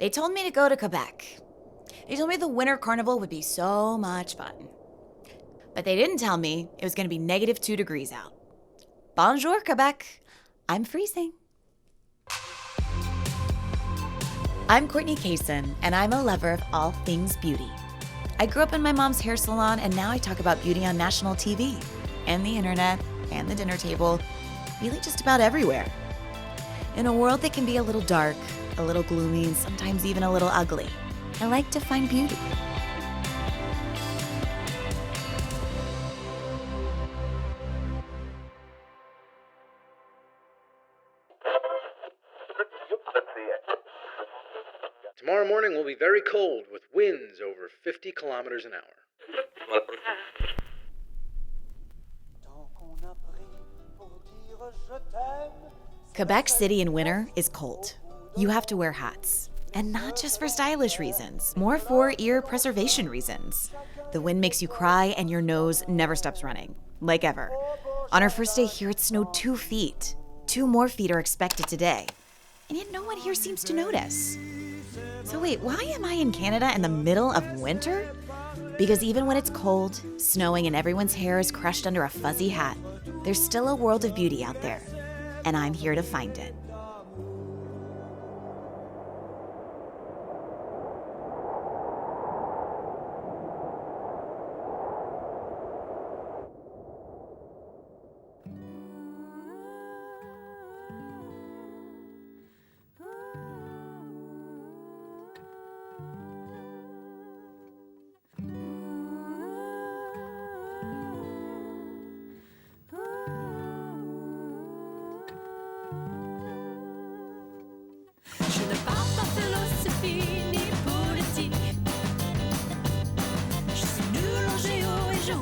They told me to go to Quebec. They told me the winter carnival would be so much fun. But they didn't tell me it was going to be -2 degrees out. Bonjour, Quebec. I'm freezing. I'm Courtney Cason, and I'm a lover of all things beauty. I grew up in my mom's hair salon, and now I talk about beauty on national TV, and the internet, and the dinner table, really just about everywhere. In a world that can be a little dark, a little gloomy, and sometimes even a little ugly, I like to find beauty. Tomorrow morning will be very cold with winds over 50 kilometers an hour. Quebec City in winter is cold. You have to wear hats. And not just for stylish reasons, more for ear preservation reasons. The wind makes you cry and your nose never stops running, like ever. On our first day here, it snowed 2 feet. 2 more feet are expected today. And yet no one here seems to notice. So wait, why am I in Canada in the middle of winter? Because even when it's cold, snowing, and everyone's hair is crushed under a fuzzy hat, there's still a world of beauty out there. And I'm here to find it.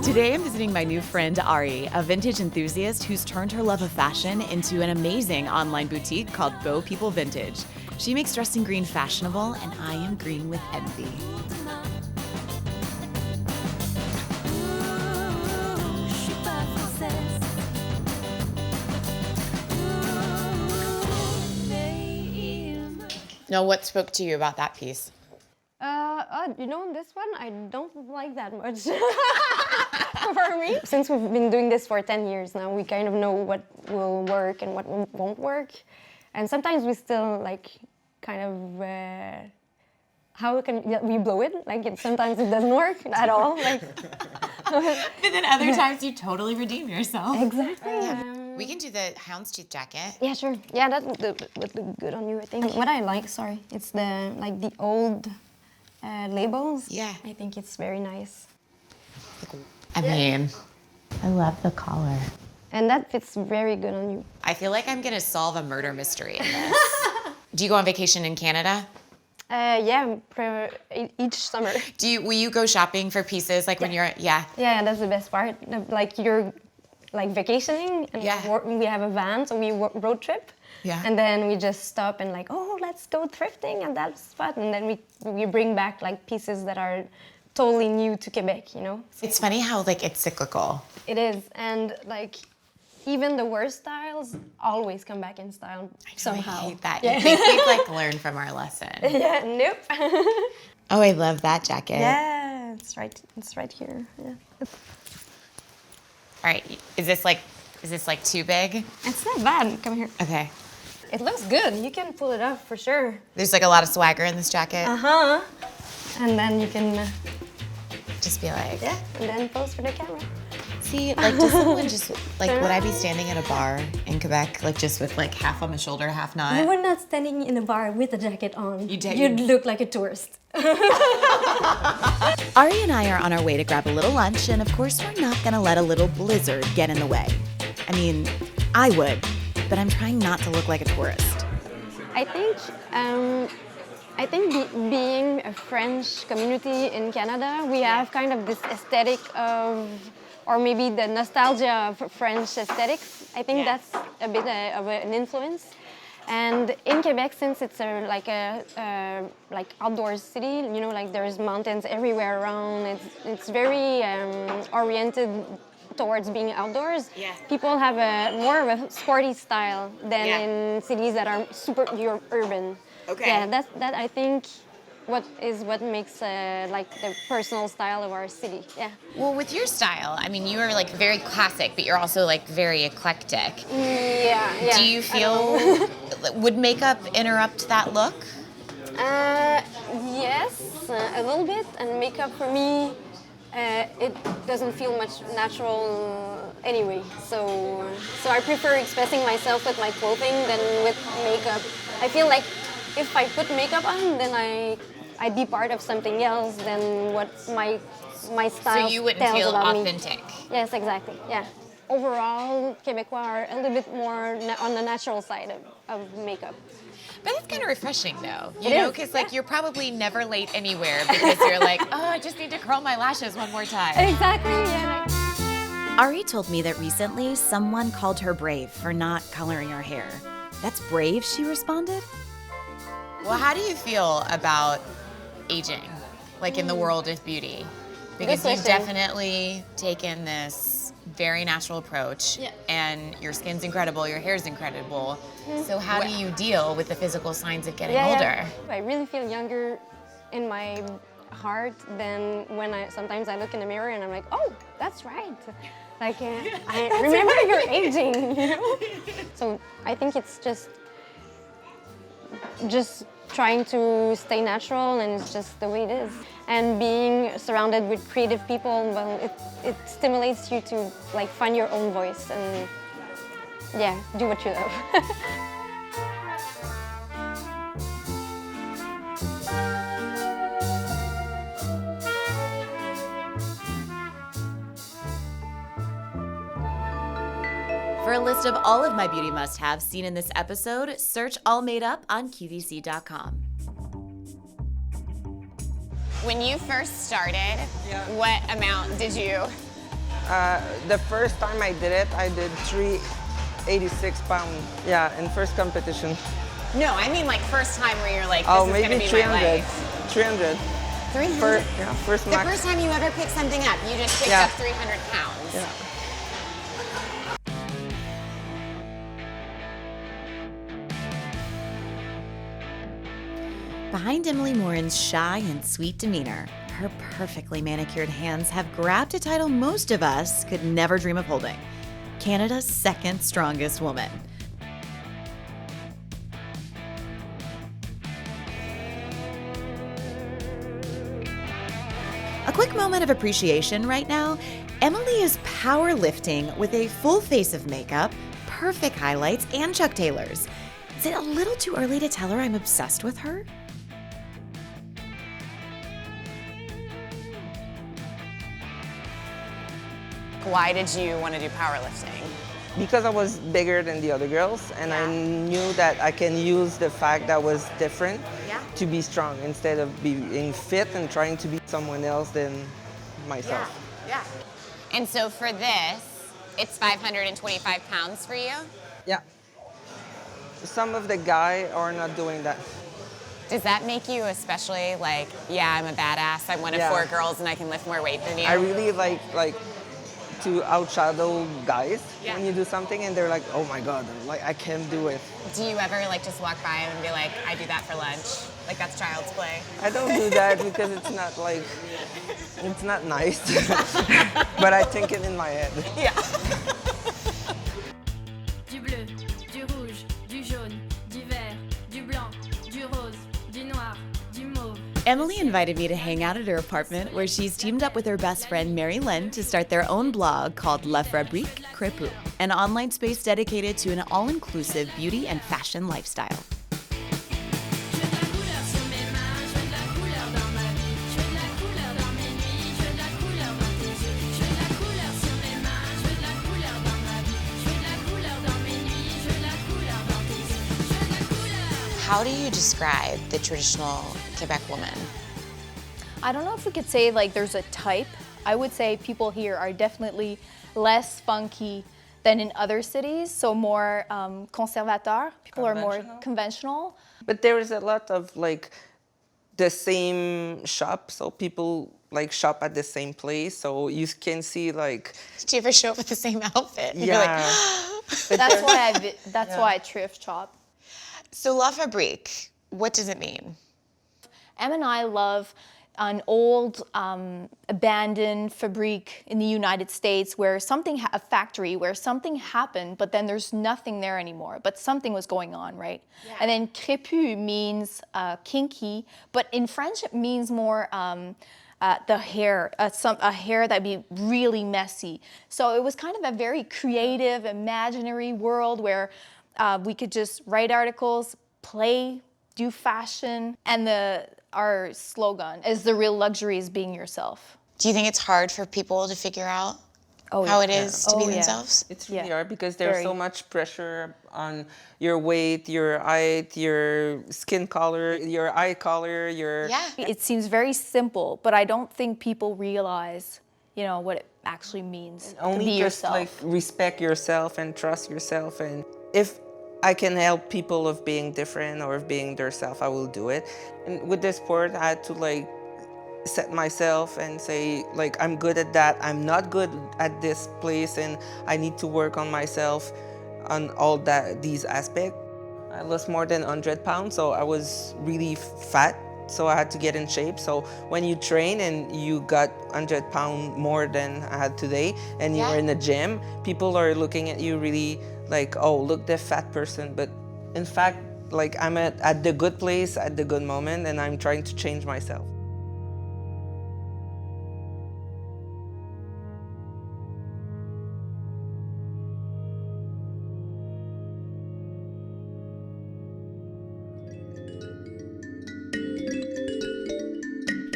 Today I'm visiting my new friend Ari, a vintage enthusiast who's turned her love of fashion into an amazing online boutique called Beau People Vintage. She makes dressing green fashionable, and I am green with envy. Now, what spoke to you about that piece? This one I don't like that much. For me, since we've been doing this for 10 years now, we kind of know what will work and what won't work. And sometimes we still we blow it. Sometimes it doesn't work at all. But then other times you totally redeem yourself. Exactly. We can do the Houndstooth Jacket. Yeah, sure. Yeah, that would look good on you, I think. What I like, it's the old labels. Yeah. I think it's very nice. I mean, I love the collar. And that fits very good on you. I feel like I'm gonna solve a murder mystery in this. Do you go on vacation in Canada? Each summer. Will you go shopping for pieces when you're, Yeah, that's the best part. You're vacationing and we have a van, so we road trip. Yeah. And then we just stop and let's go thrifting, and that's fun. And then we bring back pieces that are totally new to Quebec, It's funny how it's cyclical. It is, and even the worst styles always come back in style somehow. I hate that. Yeah. You think we've learned from our lesson. Yeah, nope. Oh, I love that jacket. Yeah, it's right here. Yeah. All right, is this too big? It's not bad. Come here. Okay. It looks good. You can pull it off for sure. There's a lot of swagger in this jacket. Uh-huh. And then you can just be like, yeah, and then pose for the camera. See, does someone just, would I be standing at a bar in Quebec, just with, half on the shoulder, half not? You were not standing in a bar with a jacket on. You'd look like a tourist. Ari and I are on our way to grab a little lunch, and of course, we're not gonna let a little blizzard get in the way. I mean, I would, but I'm trying not to look like a tourist. I think being a French community in Canada, we have kind of this aesthetic of, or maybe the nostalgia of French aesthetics. I think that's a bit of an influence. And in Quebec, since it's a outdoors city, there's mountains everywhere around. It's very oriented towards being outdoors. Yeah. People have more of a sporty style than in cities that are super urban. Okay. Yeah, that I think what makes like the personal style of our city. Yeah. Well, with your style, I mean, you are like very classic, but you're also like very eclectic. Yeah. Do you feel, would makeup interrupt that look? Yes, a little bit. And makeup for me, it doesn't feel much natural anyway. So I prefer expressing myself with my clothing than with makeup. I feel like if I put makeup on, then I'd be part of something else than what my style So you wouldn't tells feel about authentic? Me. Yes, exactly. Yeah. Overall, Québécois are a little bit more on the natural side of makeup. But it's kind of refreshing, though. You It know, is, because like you're probably never late anywhere because you're like, oh, I just need to curl my lashes one more time. Exactly. Yeah. Ari told me that recently someone called her brave for not coloring her hair. That's brave, she responded. Well, how do you feel about aging, like in the world of beauty? Because you've definitely taken this very natural approach, and your skin's incredible, your hair's incredible. So how do you deal with the physical signs of getting older? I really feel younger in my heart than when sometimes I look in the mirror and I'm like, oh, that's right. Like, I remember you're aging, you know? So I think it's just trying to stay natural, and it's just the way it is. And being surrounded with creative people, well, it stimulates you to like find your own voice and do what you love. For a list of all of my beauty must-haves seen in this episode, search All Made Up on QVC.com. When you first started, what amount did you? The first time I did it, I did 386 pounds. Yeah, in first competition. No, I mean like first time where you're like, this Oh, is maybe gonna be 300. my life. 300. 300? First The max. first time you ever picked something up, you just picked up 300 pounds. Yeah. Behind Emily Morin's shy and sweet demeanor, her perfectly manicured hands have grabbed a title most of us could never dream of holding: Canada's second strongest woman. A quick moment of appreciation right now. Emily is powerlifting with a full face of makeup, perfect highlights, and Chuck Taylors. Is it a little too early to tell her I'm obsessed with her? Why did you want to do powerlifting? Because I was bigger than the other girls, and I knew that I can use the fact that I was different to be strong instead of being fit and trying to be someone else than myself. Yeah. And so for this, it's 525 pounds for you? Yeah. Some of the guys are not doing that. Does that make you especially like, yeah, I'm a badass, I'm one of 4 girls and I can lift more weight than you? I really like to outshadow guys when you do something and they're like, oh my God, like I can't do it. Do you ever like just walk by them and be like, I do that for lunch? Like that's child's play? I don't do that because it's not like, it's not nice. But I think it in my head. Yeah. Du bleu, du rouge, du jaune, du vert, du blanc, du rose, du noir, du mauve. Emily invited me to hang out at her apartment where she's teamed up with her best friend Mary Lynn to start their own blog called La Fabrique Crépue, an online space dedicated to an all-inclusive beauty and fashion lifestyle. How do you describe the traditional Quebec woman? I don't know if we could say like there's a type. I would say people here are definitely less funky than in other cities, so more conservateur. People are more conventional. But there is a lot of like the same shop, so people like shop at the same place, so you can see like. Did you ever show up with the same outfit? Yeah. You're like, That's why I thrift shop. So La Fabrique, What does it mean? Em and I love an old abandoned fabrique in the United States where a factory where something happened, but then there's nothing there anymore, but something was going on, right? Yeah. And then crépus means kinky, but in French it means more the hair, a hair that'd be really messy. So it was kind of a very creative, imaginary world where we could just write articles, play, do fashion, and our slogan is the real luxury is being yourself. Do you think it's hard for people to figure out how it is to be themselves? It's really hard because there's so much pressure on your weight, your height, your skin color, your eye color, your... Yeah. It seems very simple, but I don't think people realize, what it actually means Only to be just yourself. like respect yourself and trust yourself. And if I can help people of being different or of being their self, I will do it. And with this sport, I had to like set myself and say like, I'm good at that. I'm not good at this place and I need to work on myself on all these aspects. I lost more than 100 pounds, so I was really fat. So I had to get in shape. So when you train and you got 100 pounds more than I had today and you're in the gym, people are looking at you really like, oh, look, the fat person. But in fact, like I'm at the good place at the good moment and I'm trying to change myself.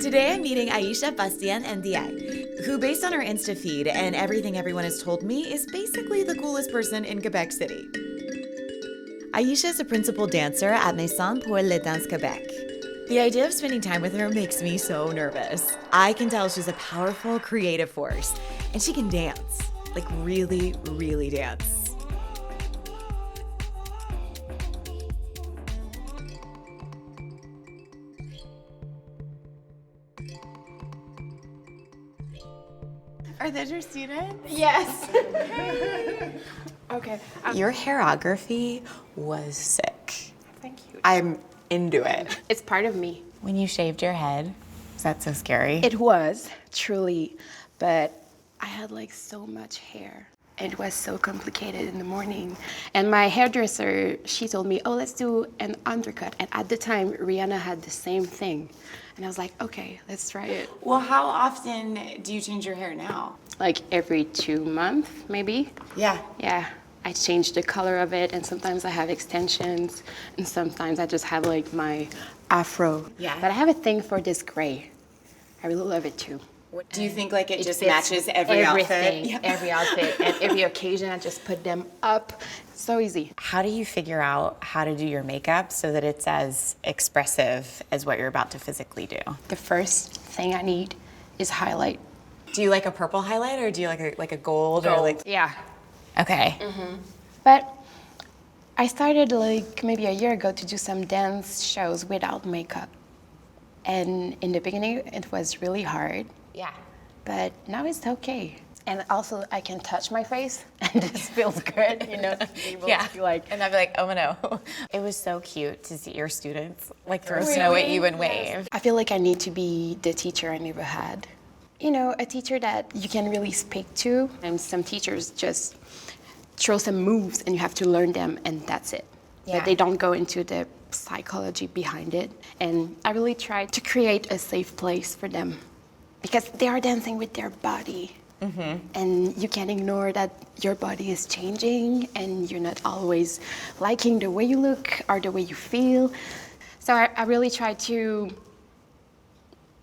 Today I'm meeting Aisha BASTIEN-N'DIAYE, who based on her Insta feed and everything everyone has told me is basically the coolest person in Quebec City. Aisha is a principal dancer at Maison pour le Danse Québec. The idea of spending time with her makes me so nervous. I can tell she's a powerful, creative force, and she can dance, like really, really dance. Are those your students? Yes. Okay. Your choreography was sick. Thank you. I'm into it. It's part of me. When you shaved your head, was that so scary? It was, truly, but I had like so much hair. It was so complicated in the morning. And my hairdresser, she told me, oh, let's do an undercut. And at the time, Rihanna had the same thing. And I was like, okay, let's try it. Well, how often do you change your hair now? Like every 2 months, maybe. Yeah. Yeah. I change the color of it, and sometimes I have extensions, and sometimes I just have like my afro. Yeah. But I have a thing for this gray. I really love it too. Do you think like it just fits matches every everything, outfit? Yeah. every outfit, and every occasion I just put them up. So easy. How do you figure out how to do your makeup so that it's as expressive as what you're about to physically do? The first thing I need is highlight. Do you like a purple highlight or do you like a gold? Or like? Yeah. Okay. But I started like maybe a year ago to do some dance shows without makeup. And in the beginning, it was really hard. Yeah. But now it's okay. And also, I can touch my face, and this feels good, to be able to be like... And I'd be like, oh no. It was so cute to see your students like throw snow at you and wave. I feel like I need to be the teacher I never had. A teacher that you can really speak to. And some teachers just throw some moves, and you have to learn them, and that's it. Yeah. But they don't go into the psychology behind it. And I really try to create a safe place for them, because they are dancing with their body. And you can't ignore that your body is changing and you're not always liking the way you look or the way you feel. So I really try to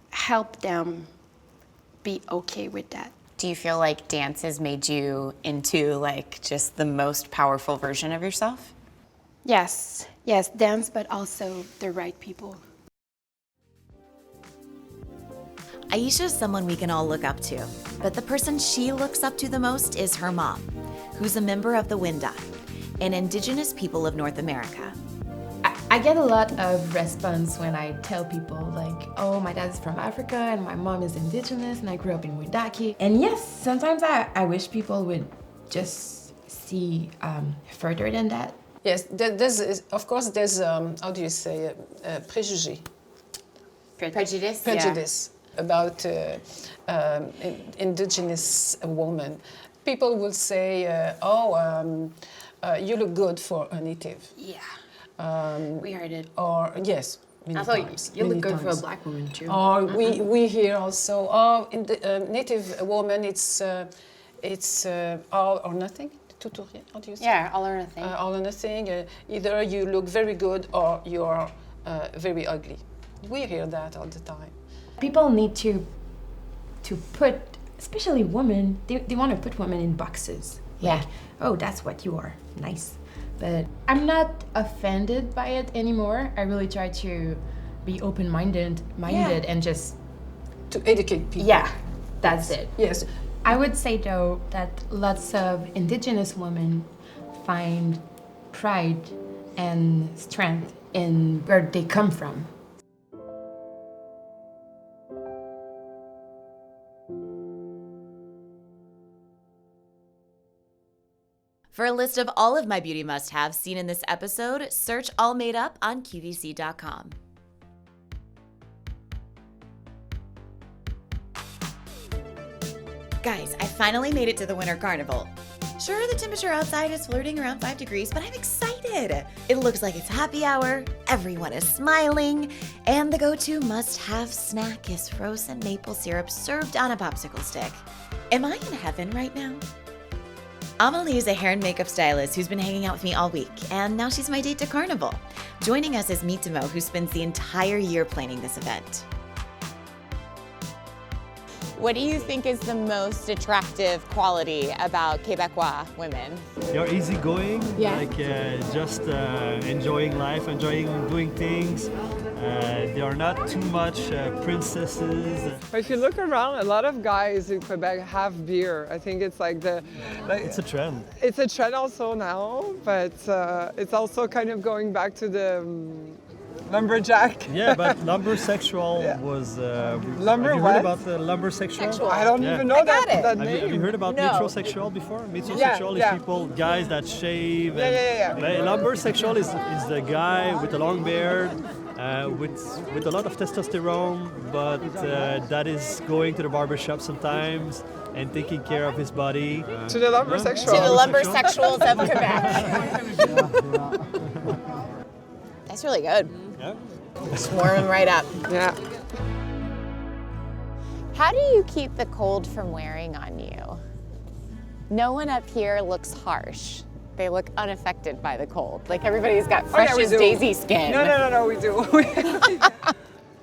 help them be okay with that. Do you feel like dance has made you into like just the most powerful version of yourself? Yes, dance, but also the right people. Aisha is someone we can all look up to, but the person she looks up to the most is her mom, who's a member of the Wenda, an indigenous people of North America. I get a lot of response when I tell people like, oh, my dad's from Africa and my mom is indigenous and I grew up in Wendake. And yes, sometimes I wish people would just see further than that. Yes, of course there's, how do you say, préjugé. Prejudice? Prejudice about indigenous women. People will say, you look good for a native. Yeah. We heard it. Or, yes, many times. You look many good for a times. black woman too. Or we hear also, in the native woman, it's all or nothing. Tout ou rien, how do you say? Yeah, all or nothing. All or nothing. Either you look very good or you're very ugly. We hear that all the time. People need to put, especially women, they want to put women in boxes. Yeah. Like, oh, that's what you are. Nice. But I'm not offended by it anymore. I really try to be open-minded and just... To educate people. Yeah, that's it. Yes. I would say, though, that lots of Indigenous women find pride and strength in where they come from. For a list of all of my beauty must-haves seen in this episode, search All Made Up on QVC.com. Guys, I finally made it to the Winter Carnival. Sure, the temperature outside is flirting around 5 degrees, but I'm excited. It looks like it's happy hour, everyone is smiling, and the go-to must-have snack is frozen maple syrup served on a popsicle stick. Am I in heaven right now? Amelie is a hair and makeup stylist who's been hanging out with me all week, and now she's my date to Carnival. Joining us is Mitimo, who spends the entire year planning this event. What do you think is the most attractive quality about Quebecois women? They're easygoing, just enjoying life, enjoying doing things. They are not too much princesses. If you look around, a lot of guys in Quebec have beer. I think it's like it's a trend. It's a trend also now, but it's also kind of going back to the lumberjack. Yeah, but lumbersexual was... Lumber have you what? heard about the lumbersexual? I don't even know that name. Have you heard about metrosexual before? Metrosexual is people, guys that shave. Lumbersexual is the guy with a long beard, with a lot of testosterone, but that is going to the barbershop sometimes and taking care of his body. To the lumbersexual. To the lumbersexuals of Quebec. That's really good. Yeah. Just warm them right up. Yeah. How do you keep the cold from wearing on you? No one up here looks harsh. They look unaffected by the cold. Like everybody's got fresh as daisy skin. No, we do.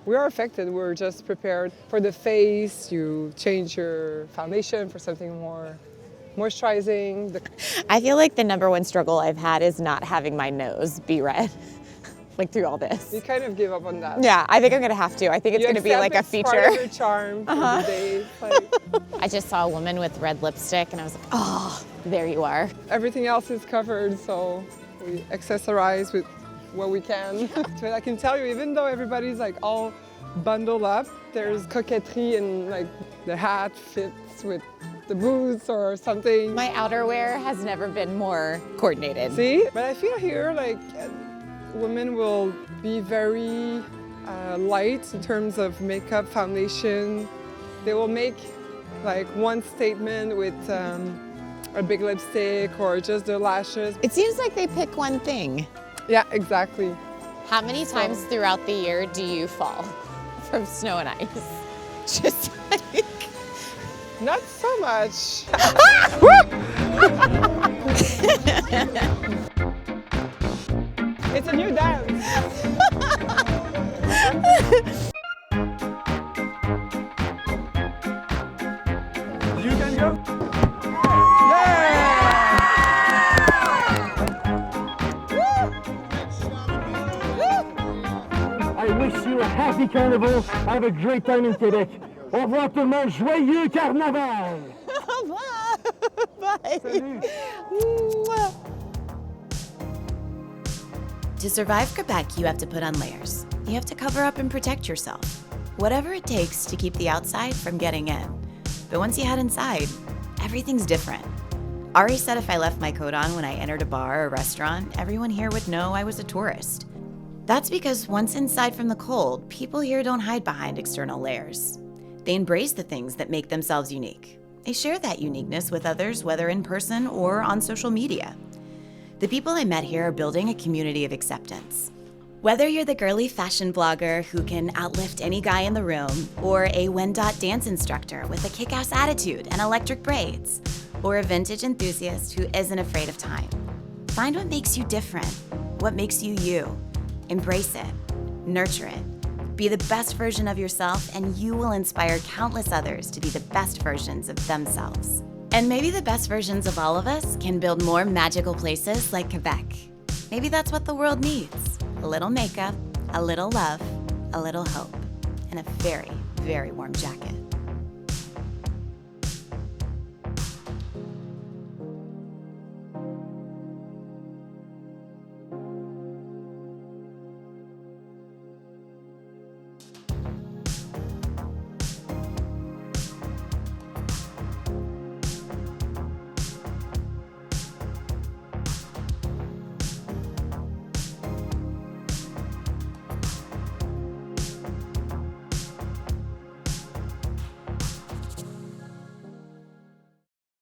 We are affected. We're just prepared for the face. You change your foundation for something more moisturizing. I feel like the number one struggle I've had is not having my nose be red. Like through all this. You kind of give up on that. Yeah, I think I'm gonna have to. I think it's gonna be like a feature. Part of your charm for the day. I just saw a woman with red lipstick and I was like, oh, there you are. Everything else is covered, so we accessorize with what we can. But I can tell you, even though everybody's like all bundled up, there's coquetry and like the hat fits with the boots or something. My outerwear has never been more coordinated. See? But I feel here like women will be very light in terms of makeup, foundation. They will make like one statement with a big lipstick or just their lashes. It seems like they pick one thing. Yeah, exactly. How many times throughout the year do you fall from snow and ice? Just like... Not so much. It's a new dance. You can go. I wish you a happy carnival. Have a great time in Québec. Au revoir tout le monde. Joyeux carnaval. Bye. To survive Quebec, you have to put on layers. You have to cover up and protect yourself. Whatever it takes to keep the outside from getting in. But once you head inside, everything's different. Ari said if I left my coat on when I entered a bar or restaurant, everyone here would know I was a tourist. That's because once inside from the cold, people here don't hide behind external layers. They embrace the things that make themselves unique. They share that uniqueness with others, whether in person or on social media. The people I met here are building a community of acceptance. Whether you're the girly fashion blogger who can outlift any guy in the room, or a Wendot dance instructor with a kick-ass attitude and electric braids, or a vintage enthusiast who isn't afraid of time, find what makes you different, what makes you you. Embrace it, nurture it, be the best version of yourself, and you will inspire countless others to be the best versions of themselves. And maybe the best versions of all of us can build more magical places like Quebec. Maybe that's what the world needs. A little makeup, a little love, a little hope, and a very, very warm jacket.